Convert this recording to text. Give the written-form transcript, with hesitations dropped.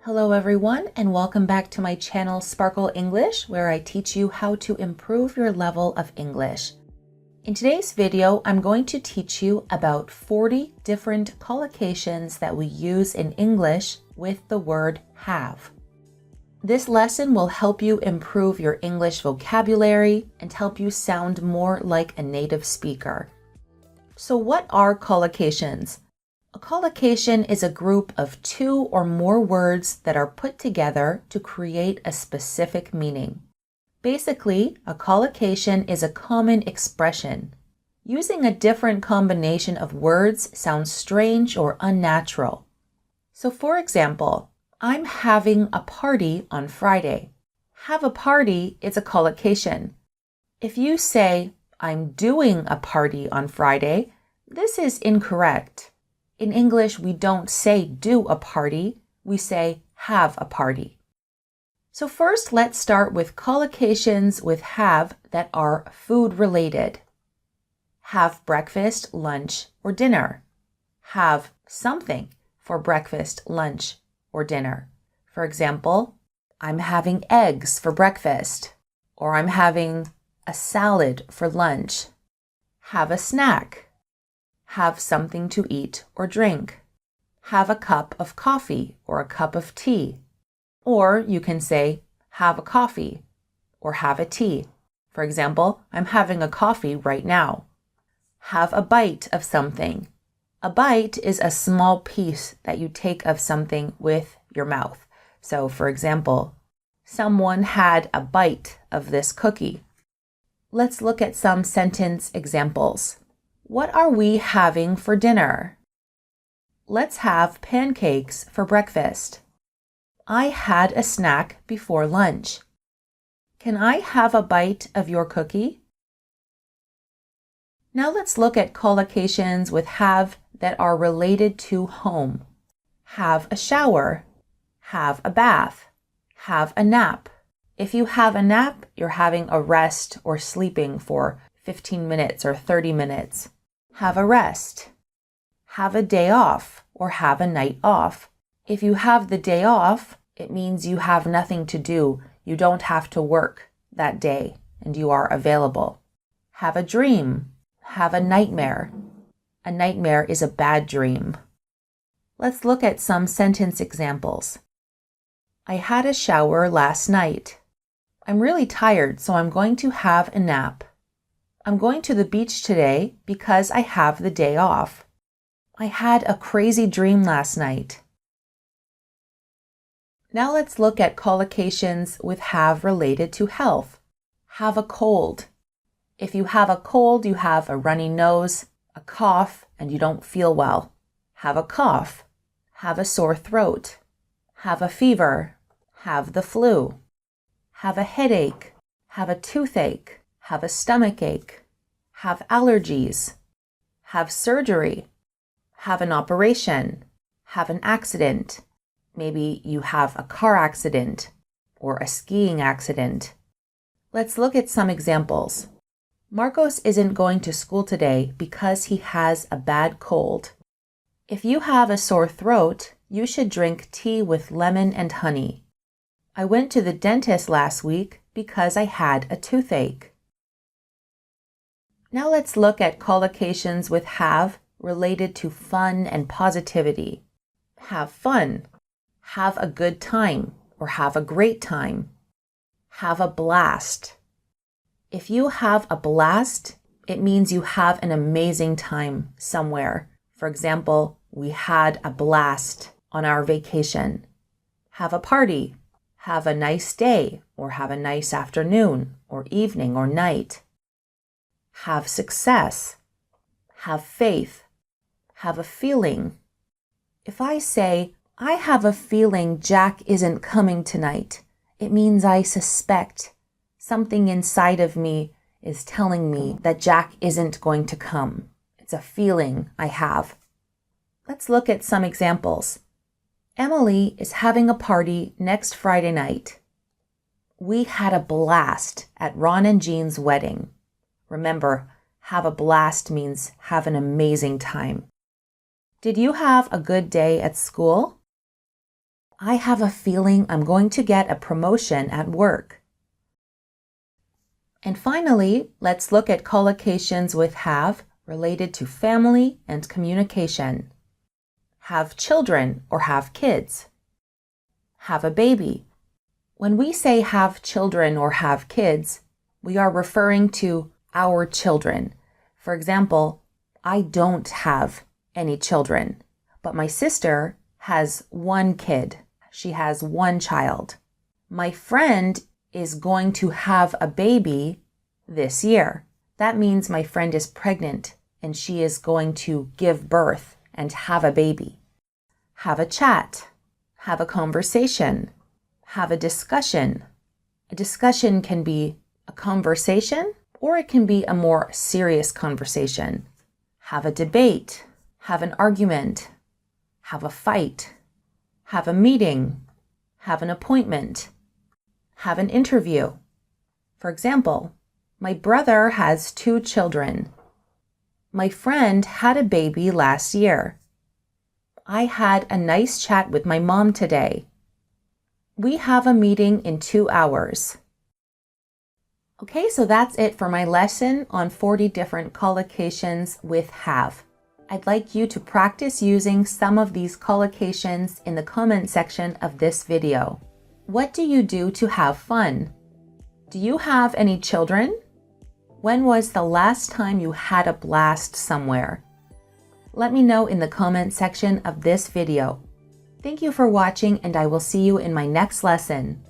Hello everyone, and welcome back to my channel Sparkle English, where I teach you how to improve your level of English. In today's video, I'm going to teach you about 40 different collocations that we use in English with the word have. This lesson will help you improve your English vocabulary and help you sound more like a native speaker. So what are collocations? A collocation is a group of two or more words that are put together to create a specific meaning. Basically, a collocation is a common expression. Using a different combination of words sounds strange or unnatural. So for example, I'm having a party on Friday. Have a party is a collocation. If you say, I'm doing a party on Friday, this is incorrect. In English, we don't say do a party, we say have a party. So first, let's start with collocations with have that are food related. Have breakfast, lunch, or dinner. Have something for breakfast, lunch, or dinner. For example, I'm having eggs for breakfast, or I'm having a salad for lunch. Have a snack. Have something to eat or drink. Have a cup of coffee or a cup of tea. Or you can say, have a coffee or have a tea. For example, I'm having a coffee right now. Have a bite of something. A bite is a small piece that you take of something with your mouth. So for example, someone had a bite of this cookie. Let's look at some sentence examples. What are we having for dinner? Let's have pancakes for breakfast. I had a snack before lunch. Can I have a bite of your cookie? Now let's look at collocations with have that are related to home. Have a shower. Have a bath. Have a nap. If you have a nap, you're having a rest or sleeping for 15 minutes or 30 minutes. Have a rest. Have a day off or have a night off. If you have the day off, it means you have nothing to do. You don't have to work that day and you are available. Have a dream. Have a nightmare. A nightmare is a bad dream. Let's look at some sentence examples. I had a shower last night. I'm really tired, so I'm going to have a nap. I'm going to the beach today because I have the day off. I had a crazy dream last night. Now let's look at collocations with have related to health. Have a cold. If you have a cold, you have a runny nose, a cough, and you don't feel well. Have a cough. Have a sore throat. Have a fever. Have the flu. Have a headache. Have a toothache. Have a stomach ache. Have allergies. Have surgery. Have an operation. Have an accident. Maybe you have a car accident or a skiing accident. Let's look at some examples. Marcos isn't going to school today because he has a bad cold. If you have a sore throat, you should drink tea with lemon and honey. I went to the dentist last week because I had a toothache. Now let's look at collocations with have related to fun and positivity. Have fun. Have a good time or have a great time. Have a blast. If you have a blast, it means you have an amazing time somewhere. For example, we had a blast on our vacation. Have a party. Have a nice day or have a nice afternoon or evening or night. Have success. Have faith. Have a feeling. If I say, I have a feeling Jack isn't coming tonight, it means I suspect something inside of me is telling me that Jack isn't going to come. It's a feeling I have. Let's look at some examples. Emily is having a party next Friday night. We had a blast at Ron and Jean's wedding. Remember, have a blast means have an amazing time. Did you have a good day at school? I have a feeling I'm going to get a promotion at work. And finally, let's look at collocations with have related to family and communication. Have children or have kids. Have a baby. When we say have children or have kids, we are referring to our children. For example, I don't have any children, but my sister has one kid. She has one child. My friend is going to have a baby this year. That means my friend is pregnant and she is going to give birth and have a baby. Have a chat. Have a conversation. Have a discussion. A discussion can be a conversation or it can be a more serious conversation. Have a debate. Have an argument. Have a fight. Have a meeting. Have an appointment. Have an interview. For example, my brother has 2 children. My friend had a baby last year. I had a nice chat with my mom today. We have a meeting in 2 hours. Okay, so that's it for my lesson on 40 different collocations with have. I'd like you to practice using some of these collocations in the comment section of this video. What do you do to have fun? Do you have any children? When was the last time you had a blast somewhere? Let me know in the comment section of this video. Thank you for watching, and I will see you in my next lesson.